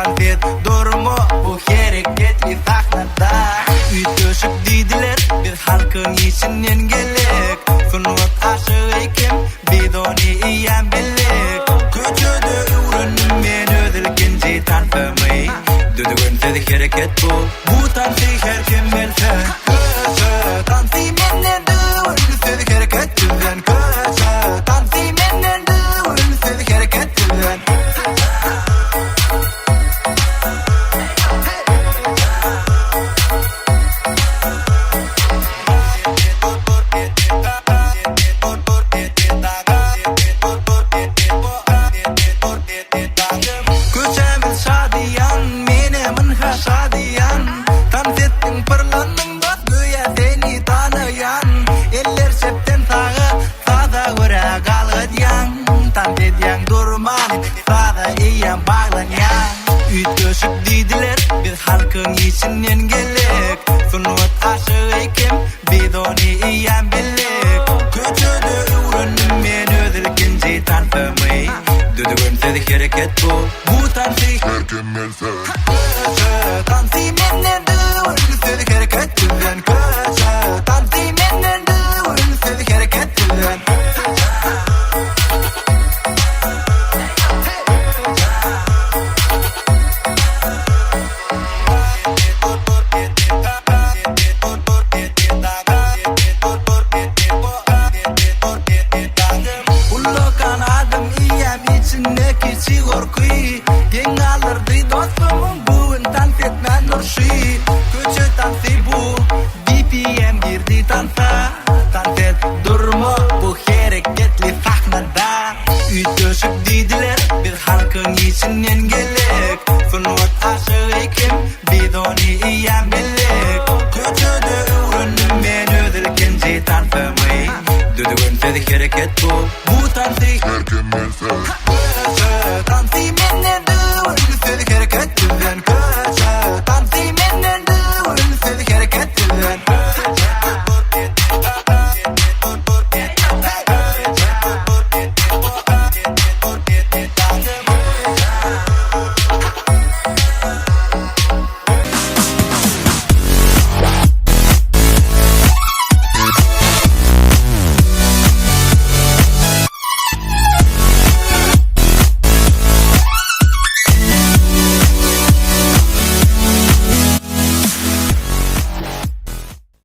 tanfet durma bu hareketli sahnada. Ütüşüp dediler biz halkın içinden gelek. Sunvat aşığı kim bidoni iyem bilek. Köçöde uğranım men özülkinci tanfamay. Düdügün sezi hareket bu. Bu tanfi her kim bilsen. Köçö tanfi menden düğün sezi hareket düzen. Köçö tanfi menden düğün sezi hareket düzen. Köçemiz şadiyan, menemin ha şadiyan. Tanfettin pırlanın bak güya seni tanıyan. Eller septen sağı, sada vura galgıdyan. Tanfetyan durman, sada iyem bağlanyan. Ütüşüp dediler, biz halkın içinden gelek. Sunvat aşığı kim, bidoni iyem bilek. Köçöde uğranım men özülkinci tanfamay. Düdügün sezi hareket bu. Bu tanfi Her kim bilse